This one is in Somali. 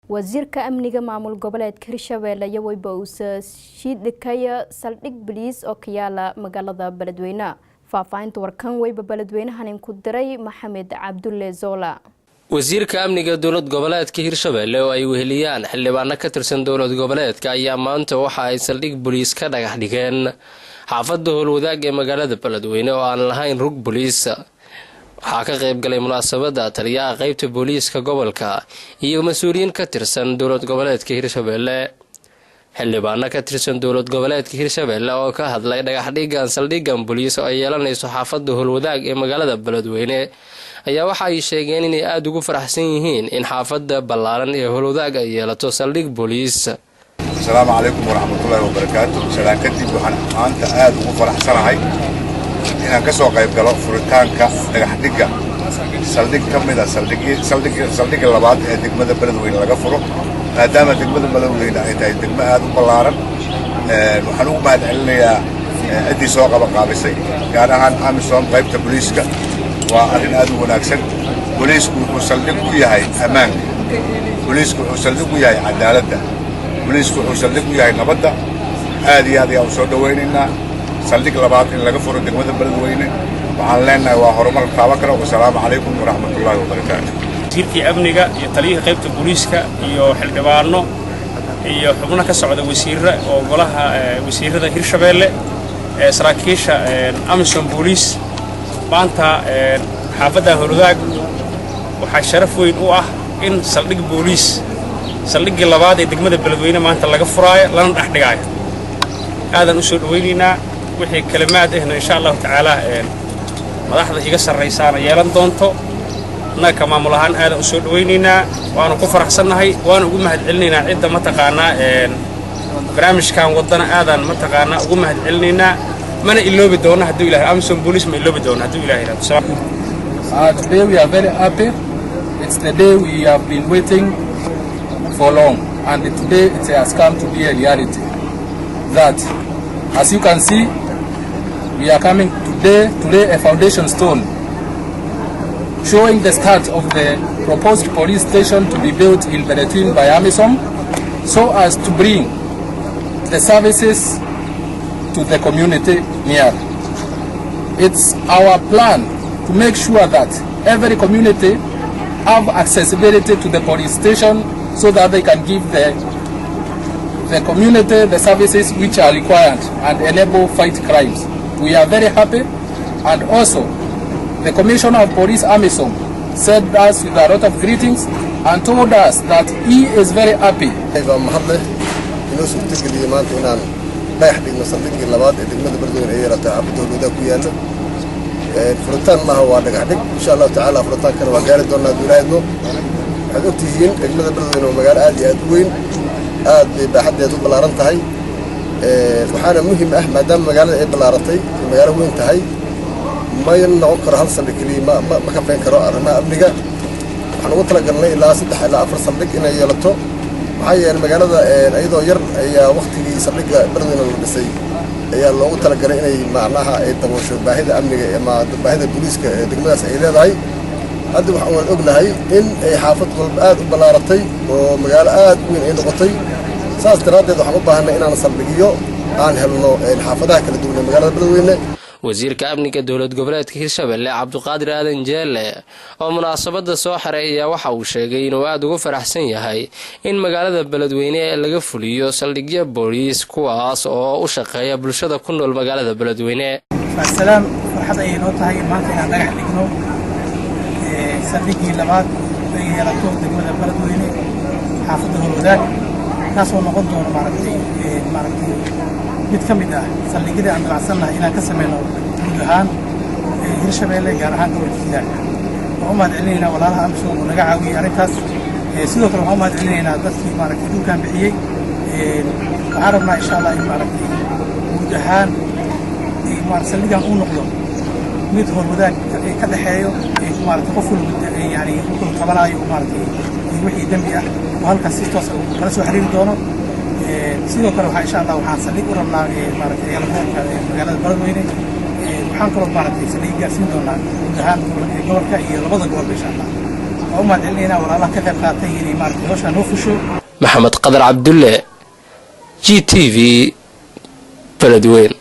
Waziirka Amniga Mamulka Hiirshabeele Dhigey Saldhig Boolis oo ka yaala magaalada Baladweyne. Faafahinta warkan wayba Baladweyne hanin ku diray maxamed Zola. Waziirka Amniga Dowlad Goboleedka Hiirshabeele oo ay weheliyaan xildhibaano ka tirsan dowlad goboleedka ayaa maanta waxa ay saldhig booliis ka dhagax dhigeen xaafadda howlwadaag ee magaalada Baladweyne oo aan lahayn rug booliis. waxaa ka qayb galay munaasabada taliyaha qaybta booliiska gobolka iyo mas'uuliyiin ka tirsan dowlad goboleedka Hiirshabeele. xildhibaano ka tirsan dowlad goboleedka Hiirshabeele oo ka hadlay dhagax dhigan saldhigan booliis oo ay yeelanayso xaafadda howlwadaag ee magaalada Baladweyne ayaa waxa ay sheegeen inay aad ugu faraxsan yihiin in xaafadda ballaaran ee howlwadaag ay yeelato saldhig booliis. Assalaamu calaykum waraxmatullaahi wabarakaatuh. Salaan kadib waxaan maanta aad ugu faraxsanahay inaan ka soo qayb galo furitaanka dhagax dhiga saldhig ka mid ah saldhigga labaad ee degmada Baladweyne laga furo maadaama degmada Baladweyne ay tahay degmo aad u ballaaran. waxaan ugu mahadcelinayaa ciddii soo qabanqaabisay gaar ahaan amisom qaybta booliiska. waa arrin aad u wanaagsan. booliisku wuxuu saldhig u yahay ammaanka, booliisku wuxuu saldhig u yahay cadaaladda, booliisku wuxuu saldhig u yahay nabadda. aad iyo aad ayaan u soo dhawaynaynaa saldhig labaad in laga furo degmada Baladweyne. waxaan leenahay waa horumar taaban kara. Assalaamu calaykum waraxmatullaahi wabarakaatuh. wasiirkii amniga iyo taliyaha qaybta booliiska iyo xildhibaano iyo xubno ka socda wasiirra oo golaha wasiirada Hiirshabeele saraakiisha amisom booliis maanta xaafadda howlwadaag waxaa sharaf weyn u ah in saldhig booliis saldhiggii labaad ee degmada Baladweyne maanta laga furaayo lana dhex dhigayo. aadan u soo dhawaynaynaa wixii kalimaad ahna insha Allah tacaala madaxda iga sarreysana yeelan doonto. annaga maamul ahaan aadan u soo dhawaynaynaa waana ku faraxsanahay waana ugu mahadcelinaynaa cidda mataqaanaa barnaamijkan wadana aadan mataqaanaa ugu mahadcelinaynaa mana iloobi doona haddii Ilaahay amisom booliis ma iloobi doona haddii Ilaahay rabo. Today we are very happy. It's the day we have been waiting for long, and today it has come to be a reality. That, as you can see, we are coming today to lay a foundation stone showing the start of the proposed police station to be built in Baladweyne by Amisom, so as to bring the services to the community near. It's our plan to make sure that every community have accessibility to the police station so that they can give the community the services which are required and enable fight crimes. We are very happy, and also the Commissioner of Police Amisom said us with a lot of greetings and told us that he is very happy. furitaan maaha waa dhagax dhig insha Allah tacaala furitaankan waa gaari doonaa duulaadno. waxaad ogtihiin degmada Baladweyne waa magaalo aad iyo aad u weyn, aad bay baaxadeedu u ballaaran tahay. waxaana muhiim ah maadaama magaalada ay ballaaratay magaalo weyn tahay ma noqon karo hal saldhig kaliya ma ka feen karo arrimaha amniga. waxaan ugu talagalnay ilaa 3 ilaa 4 saldhig inay yeelato. maxaa yeelay magaalada iyadoo yar ayaa waqtigii saldhigga Baladweyne la dhisay ayaa loogu talagalay inay macnaha ay daboosho baahida amniga ama baahida booliiska ee degmadaas ay leedahay. hadda waxaan ognahay in ay xaafad walba aad u ballaaratay oo magaalo aad weyn ay noqotay. saas daraadeed waxaan u baahanay inaan saldhigyo aan helno xaafadaha kala duwan ee magaalada Baladweyne. wasiirka amniga dowlad goboleedka Hiirshabeele Abdi aadan jeelle oo munaasabada soo xiray ayaa waxa uu sheegay inuu aad ugu faraxsan yahay in magaalada Baladweyne laga fuliyo saldhigyo booliis kuwaas oo u shaqeeya bulshada ku nool magaalada Baladweyne. Asalaam farxad ay noo tahay maanta inaan dhagax dhigno saldhiggii labaad ee yeelato degmada Baladweyne xaafadda howlwadaag kaasoo noqon doona maaragtay mid ka mid ah saldhigyada aan dalacsanahay inaan ka sameyno guud ahaan Hiirshabeele gaar ahaan gobolka Hiiraan. waxaan u mahadcelinaynaa walaalaha amisom oo naga caawiyey arrintaas. sidoo kale waxaan u mahadcelinaynaa dadkii maaragtay dhulkaan bixiyey. waxaan rabnaa insha Allah in maaragtay guud ahaan saldhigan uu noqdo mid howlwadaag ka dhexeeyo maaragtay qof walba yani wuxuu qabanayo maaragtay wixii dambi ah oo halkaas si toos ah kala soo xiriiri doono. sidoo kale waxaa insha Allah waxaan saldhig u rabnaa maaragtay eelboorka magaalada Baladweyne. waxaan kaloo maaragtay saldhig gaarsiin doonaa guud ahaan gobolka iyo labada gobol insha Allah. وما علينا ولا الله كذا قاطعين ما رتوش نوفشو maxamed qadar cabdulle GTV Baladweyne.